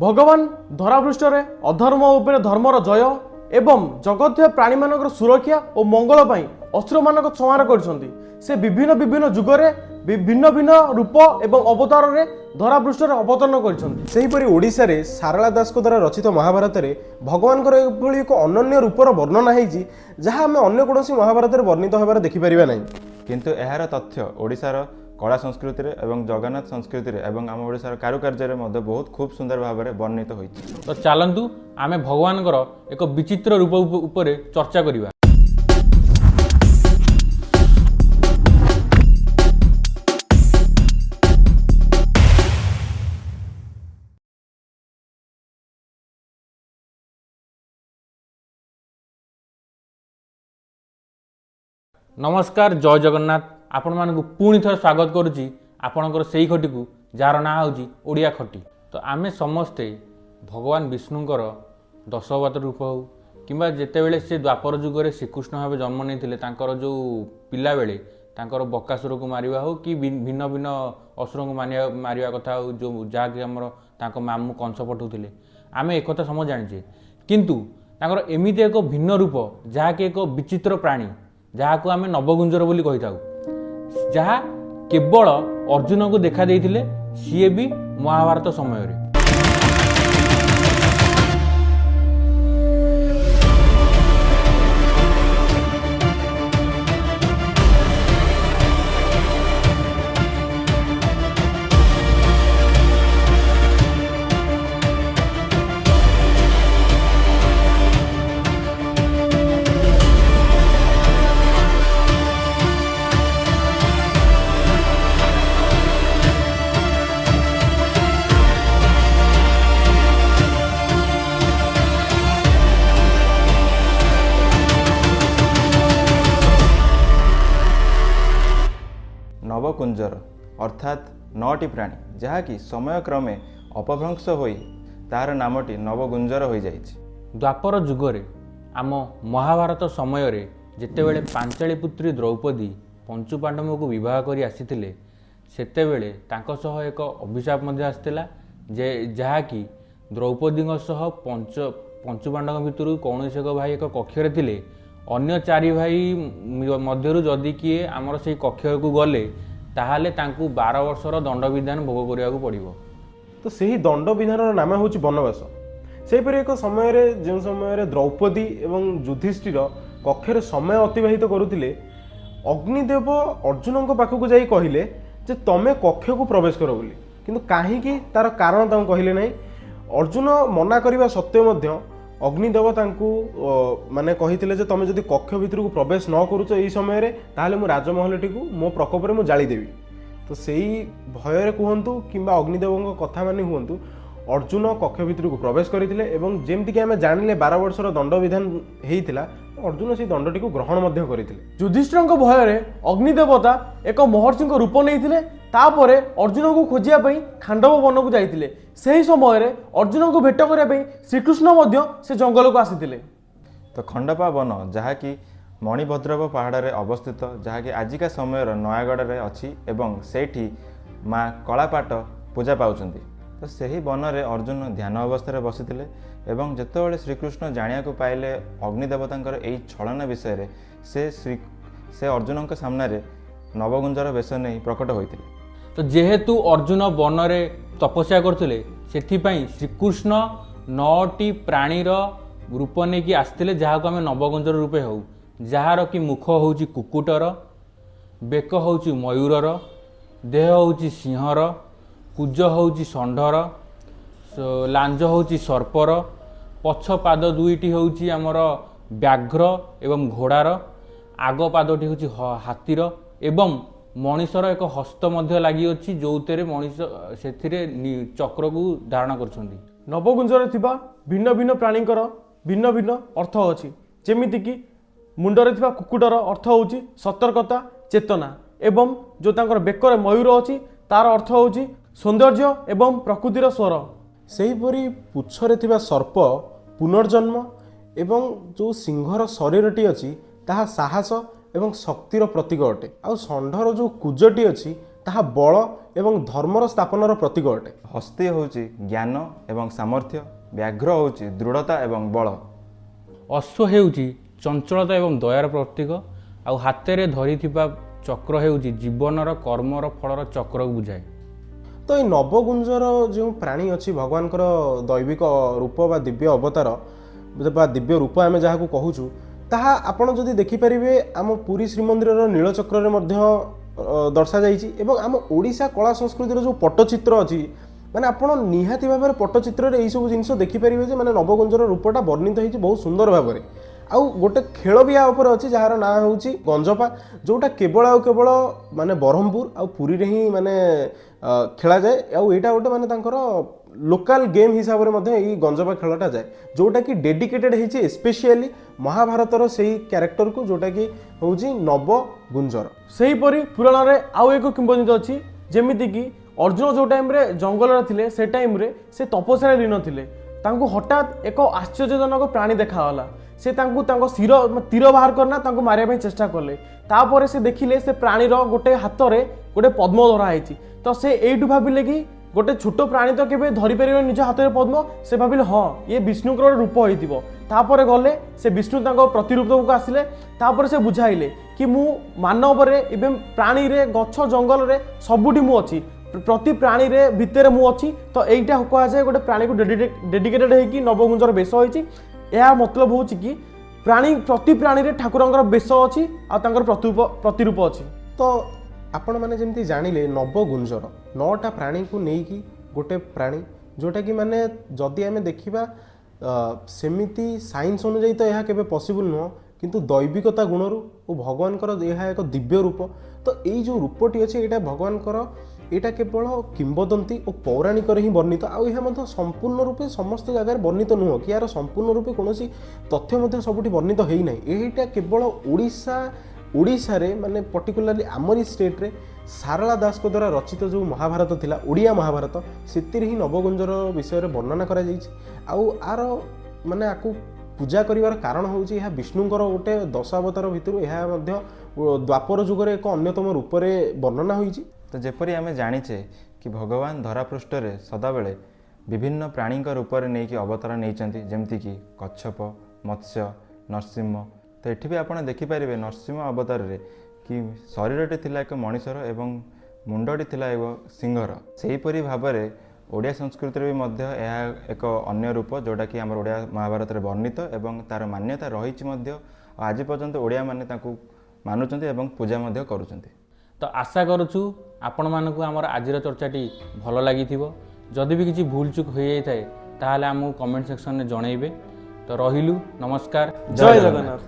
भगवान धरापृष्ठ रे अधर्म उपरे धर्मर जय एवं जगत प्राणी मानकर सुरक्षा और मंगल पाई असुर मानक संहार करछंती। से विभिन्न विभिन्न जुगरे भिन्न भिन्न रूप एवं अवतार रे धरापृष्ठ रे अवतरण करछंती। सेहीपरि ओडिशा रे सारला दास को द्वारा रचित महाभारत रे भगवान को एभली एक अनन्य रूपर वर्णना हेछि जहाँ आम अन्य कोनोसी महाभारत रे वर्णित होबार देखि परिबा नै। किंतु एहार तथ्य ओडिशार कला संस्कृति रे एवं जगन्नाथ संस्कृति रे एवं आम ओडिशार कारुकार्य रे मध्ये बहुत खूब सुंदर भाव में वर्णित होइछि। तो चलंतु आमे भगवान एक विचित्र रूप उपरे चर्चा करिबा। नमस्कार, जय जगन्नाथ। आपण मानकु पुणी थर स्वागत करुच्ची आपणकर सेई खटी को जार ना होची ओडिया खटी। तो आमे समस्ते भगवान विष्णुंकर 10 अवतार रूप हो किंबा जेतेबेले से द्वापर जुगरे श्रीकृष्ण भाव जन्म नहीं तांकर जो पिला बेले तांकर बकासुर को मारिबा हो कि भिन्न भिन्न असुर को मारिबा कथा हो जो जहाँकि आमर तांको मामू कंस पठाउथिले आमे एक कथा समझ जानिछे। किंतु तांकर एमिति एक भिन्न रूप जहाँकि एक विचित्र प्राणी जहाँ को आम नवगुंजर बोली कही था, जहाँ केवल अर्जुन को देखा देइथिले सीए भी महाभारत समय रे। नवकुंजर अर्थात 9टी प्राणी जहाँकि समय क्रमे अपभ्रंश होई तार नामटी नवगुंजर हो जाइछि। द्वापर जुगरे आम महाभारत समय रे जेतेबेले पांचाली पुत्री द्रौपदी पंचु पांडव को विवाह करी आसीथिले सेतेबेले तांको सह एक अभिशाप मध्ये आस्थिला जे जहाँकि द्रौपदी सह पंचु पांडव भितर कौन एक भाई एक कक्षरे थिले अन्य 4 भाई मध्यरु जदि किए आमर से कक्ष को गले ताहाले तांकु 12 वर्षर दंड विधान भोग करिया पड़िबो। तो सही दंड विधान नाम हूँ बनवास। सेहीपरि एक समय रे जो समय द्रौपदी एवं युधिष्ठिर कक्षरे समय अतिबाहित करुथिले अग्निदेव अर्जुन को पाखक जाई कहिले जे तमे कक्ष को प्रवेश कर बोली, किंतु काहीकि तार कारण तांको कहिले नै। अर्जुन मना करिबा सत्त्वे मध्य अग्निदेव तांकु माने कहिथिले जे तमे जदि कक्ष भितर को प्रवेश न करूछ एई समय रे ताहले मु राजमहलटी को मो प्रकोप रे मु जाली देबी। तो सेई भय रे कुहंतु किंबा अग्निदेवଙ୍କ कथा मानि हुंतु अर्जुन कक्ष भितर को प्रवेश करिथिले एवं जेमति कि आमे जानिले 12 वर्षर दंड विधान हेइथिला अर्जुन से दंडटी को ग्रहण मध्य करिथिले। युधिष्ठिरଙ୍କ भय रे अग्निदेवता एक महर्षिଙ୍କ रूप नेइथिले तापरे अर्जुन को खोजिया पई खांडव वन को जाइथिले। सही समय रे अर्जुन को भेट करिया पई श्रीकृष्ण मध्य से जंगल को आसीथिले। तो खंडपा वन जहाँकि मणिभद्रव पहाड़ रे अवस्थित जहाँकि आजिका समय नयागढ़ रे अछि एवं सेठी माँ कलापाट पूजा पाउछंती। तो सही वन रे अर्जुन ध्यान अवस्था बसिथिले एवं जेतेबेले श्रीकृष्ण जानिया को पाइले अग्निदेवतांकर एई छलना विषय रे से अर्जुन के सामने रे नवगुंजर वेश नहीं प्रकट होइथिले। तो जेहेतु अर्जुन वन रे तपस्या करथिले सेथिपई श्रीकृष्ण 9टी प्राणीर रूप नेकी आस्थिले जहाँ को आम नवगुंजर रूपे हो, जार कि मुख होउची कुकुटर, बेक होउची मयूरर, देह होउची सिंहर, कुज होउची षंढर, लांज होउची सर्पर, पछ पाद दुईटी होउची आमर व्याघ्र एवं घोड़ार, आग पादटी होउची हाथीर एवं मनीषर एक हस्त मध्य लगी अछि जोतेरे मनीष सेथिरे चक्र को धारण करछंती। नवगुंजरे थिबा भिन्न भिन्न प्राणीकर भिन्न भिन्न अर्थ अछि। जेमिति कि मुंडरे थिबा कुकुटर अर्थ होउची सतर्कता चेतना एवं जो तांकर बेकर मयूर अछि तार अर्थ होउची सौंदर्य एवं प्रकृतिर स्वर। सेहीपरि पुच्छरे थिबा सर्प पुनर्जन्म एवं जो सिंहर शरीरटी अछि ताहा साहस एवं शक्तिर प्रतीक अटे। आ षंढर जो कुजटी अछि ତାହା ବଳ ଏବଂ ଧର୍ମର ସ୍ଥାପନର ପ୍ରତୀକ ଅଟେ। ହସ୍ତି ହେଉଛି ଜ୍ଞାନ ଏବଂ ସାମର୍ଥ୍ୟ, ବ୍ୟାଘ୍ର ହେଉଛି ଦୃଢ଼ତା ଏବଂ ବଳ। ଅଶ୍ୱ ହେଉଛି ଚଞ୍ଚଳତା ଏବଂ ଦୟାର ପ୍ରତୀକ, ଆଉ ହାତରେ ଧରିଥିବା ଚକ୍ର ହେଉଛି ଜୀବନର କର୍ମର ଫଳର ଚକ୍ରକୁ ବୁଝାଏ। ତ ଏଇ ନବଗୁଞ୍ଜର ଯେଉଁ ପ୍ରାଣୀ ଅଛି ଭଗବାନଙ୍କର ଦୈବିକ ରୂପ ବା ଦିବ୍ୟ ଅବତାର ବା ଦିବ୍ୟ ରୂପ ଆମେ ଯାହାକୁ କହୁଛୁ, ତାହା ଆପଣ ଯଦି ଦେଖିପାରିବେ ଆମ ପୁରୀ ଶ୍ରୀମନ୍ଦିରର ନୀଳଚକ୍ରରେ ମଧ୍ୟ ଦର୍ଶାଯାଇଛି ଏବଂ ଆମ ଓଡ଼ିଶା କଳା ସଂସ୍କୃତିର ଯେଉଁ ପଟ୍ଟଚିତ୍ର ଅଛି, ମାନେ ଆପଣ ନିହାତି ଭାବରେ ପଟ୍ଟଚିତ୍ରରେ ଏଇସବୁ ଜିନିଷ ଦେଖିପାରିବେ ଯେ ମାନେ ନବଗୁଞ୍ଜର ରୂପଟା ବର୍ଣ୍ଣିତ ହେଇଛି ବହୁତ ସୁନ୍ଦର ଭାବରେ। ଆଉ ଗୋଟେ ଖେଳ ବି ଆ ଉପରେ ଅଛି ଯାହାର ନାଁ ହେଉଛି ଗଞ୍ଜପା, ଯେଉଁଟା କେବଳ ଆଉ କେବଳ ମାନେ ବ୍ରହ୍ମପୁର ଆଉ ପୁରୀରେ ହିଁ ମାନେ ଖେଳାଯାଏ। ଆଉ ଏଇଟା ଗୋଟେ ମାନେ ତାଙ୍କର ଲୋକାଲ ଗେମ୍ ହିସାବରେ ମଧ୍ୟ ଏଇ ଗଞ୍ଜପା ଖେଳଟା ଯାଏ, ଯେଉଁଟାକି ଡେଡିକେଟେଡ୍ ହେଇଛି ସ୍ପେଶିଆଲି ମହାଭାରତର ସେଇ କ୍ୟାରେକ୍ଟରକୁ, ଯେଉଁଟାକି ହେଉଛି ନବଗୁଞ୍ଜର। ସେହିପରି ପୁରାଣରେ ଆଉ ଏକ କିମ୍ବଦନ୍ତୀ ଅଛି, ଯେମିତିକି ଅର୍ଜୁନ ଯେଉଁ ଟାଇମ୍ରେ ଜଙ୍ଗଲରେ ଥିଲେ ସେ ଟାଇମ୍ରେ ସେ ତପସ୍ୟାରେ ଲୀନ ଥିଲେ। ତାଙ୍କୁ ହଠାତ୍ ଏକ ଆଶ୍ଚର୍ଯ୍ୟଜନକ ପ୍ରାଣୀ ଦେଖାଗଲା। ସେ ତାଙ୍କୁ ତାଙ୍କ ତୀର ବାହାର କରିନା ତାଙ୍କୁ ମାରିବା ପାଇଁ ଚେଷ୍ଟା କଲେ। ତାପରେ ସେ ଦେଖିଲେ ସେ ପ୍ରାଣୀର ଗୋଟେ ହାତରେ ଗୋଟେ ପଦ୍ମ ଧରା ହେଇଛି। ତ ସେ ଏଇଠୁ ଭାବିଲେ କି ଗୋଟେ ଛୋଟ ପ୍ରାଣୀ ତ କେବେ ଧରିପାରିବେ ନିଜ ହାତରେ ପଦ୍ମ। ସେ ଭାବିଲେ ହଁ ଇଏ ବିଷ୍ଣୁଙ୍କର ଗୋଟେ ରୂପ ହେଇଥିବ। ତାପରେ ଗଲେ ସେ ବିଷ୍ଣୁ ତାଙ୍କ ପ୍ରତିରୂପକୁ ଆସିଲେ। ତାପରେ ସେ ବୁଝାଇଲେ କି ମୁଁ ମାନବରେ ଏବେ ପ୍ରାଣୀରେ ଗଛ ଜଙ୍ଗଲରେ ସବୁଠି ମୁଁ ଅଛି, ପ୍ରତି ପ୍ରାଣୀରେ ଭିତରେ ମୁଁ ଅଛି। ତ ଏଇଟା କୁହାଯାଏ ଗୋଟେ ପ୍ରାଣୀକୁ ଡେଡିକେଟେଡ୍ ହେଇକି ନବଗୁଞ୍ଜର ବେଶ ହେଇଛି। ଏହା ମତଲବ ହେଉଛି କି ପ୍ରତି ପ୍ରାଣୀରେ ଠାକୁରଙ୍କର ବେଶ ଅଛି ଆଉ ତାଙ୍କର ପ୍ରତିରୂପ ଅଛି। ତ ଆପଣମାନେ ଯେମିତି ଜାଣିଲେ ନବଗୁଞ୍ଜର 9ଟା ପ୍ରାଣୀକୁ ନେଇକି ଗୋଟେ ପ୍ରାଣୀ, ଯେଉଁଟାକି ମାନେ ଯଦି ଆମେ ଦେଖିବା ସେମିତି ସାଇନ୍ସ ଅନୁଯାୟୀ ତ ଏହା କେବେ ପସିବୁଲ୍ ନୁହଁ, କିନ୍ତୁ ଦୈବିକତା ଗୁଣରୁ ଓ ଭଗବାନଙ୍କର ଏହା ଏକ ଦିବ୍ୟ ରୂପ। ତ ଏଇ ଯେଉଁ ରୂପଟି ଅଛି ଏଇଟା ଭଗବାନଙ୍କର, ଏଇଟା କେବଳ କିମ୍ବଦନ୍ତୀ ଓ ପୌରାଣିକରେ ହିଁ ବର୍ଣ୍ଣିତ। ଆଉ ଏହା ମଧ୍ୟ ସମ୍ପୂର୍ଣ୍ଣ ରୂପେ ସମସ୍ତ ଜାଗାରେ ବର୍ଣ୍ଣିତ ନୁହଁ କି ଏହାର ସମ୍ପୂର୍ଣ୍ଣ ରୂପେ କୌଣସି ତଥ୍ୟ ମଧ୍ୟ ସବୁଠି ବର୍ଣ୍ଣିତ ହେଇନାହିଁ। ଏଇଟା କେବଳ ଓଡ଼ିଶାରେ ମାନେ ପର୍ଟିକୁଲାରଲି ଆମରି ଷ୍ଟେଟ୍ରେ ସାରଳା ଦାସଙ୍କ ଦ୍ୱାରା ରଚିତ ଯେଉଁ ମହାଭାରତ ଥିଲା, ଓଡ଼ିଆ ମହାଭାରତ, ସେଥିରେ ହିଁ ନବଗୁଞ୍ଜର ବିଷୟରେ ବର୍ଣ୍ଣନା କରାଯାଇଛି। ଆଉ ଆର ମାନେ ଆକୁ ପୂଜା କରିବାର କାରଣ ହେଉଛି ଏହା ବିଷ୍ଣୁଙ୍କର ଗୋଟେ 10 ଅବତାର ଭିତରୁ ଏହା ମଧ୍ୟ ଦ୍ୱାପର ଯୁଗରେ ଏକ ଅନ୍ୟତମ ରୂପରେ ବର୍ଣ୍ଣନା ହୋଇଛି। ତ ଯେପରି ଆମେ ଜାଣିଛେ କି ଭଗବାନ ଧରାପୃଷ୍ଠରେ ସଦାବେଳେ ବିଭିନ୍ନ ପ୍ରାଣୀଙ୍କ ରୂପରେ ନେଇକି ଅବତାର ନେଇଛନ୍ତି, ଯେମିତିକି କଚ୍ଛପ, ମତ୍ସ୍ୟ, ନରସିଂହ। ତ ଏଠି ବି ଆପଣ ଦେଖିପାରିବେ ନରସିଂହ ଅବତାରରେ କି ଶରୀରଟି ଥିଲା ଏକ ମଣିଷର ଏବଂ ମୁଣ୍ଡଟି ଥିଲା ଏକ ସିଂହର। ସେହିପରି ଭାବରେ ଓଡ଼ିଆ ସଂସ୍କୃତିରେ ବି ମଧ୍ୟ ଏହା ଏକ ଅନ୍ୟ ରୂପ, ଯେଉଁଟାକି ଆମର ଓଡ଼ିଆ ମହାଭାରତରେ ବର୍ଣ୍ଣିତ ଏବଂ ତା'ର ମାନ୍ୟତା ରହିଛି ମଧ୍ୟ। ଆଉ ଆଜି ପର୍ଯ୍ୟନ୍ତ ଓଡ଼ିଆମାନେ ତାଙ୍କୁ ମାନୁଛନ୍ତି ଏବଂ ପୂଜା ମଧ୍ୟ କରୁଛନ୍ତି। ତ ଆଶା କରୁଛୁ ଆପଣମାନଙ୍କୁ ଆମର ଆଜିର ଚର୍ଚ୍ଚାଟି ଭଲ ଲାଗିଥିବ। ଯଦି ବି କିଛି ଭୁଲ ଚୁକ୍ ହୋଇଯାଇଥାଏ ତାହେଲେ ଆମକୁ କମେଣ୍ଟ ସେକ୍ସନରେ ଜଣାଇବେ। ତ ରହିଲୁ, ନମସ୍କାର, ଜୟ ଜଗନ୍ନାଥ।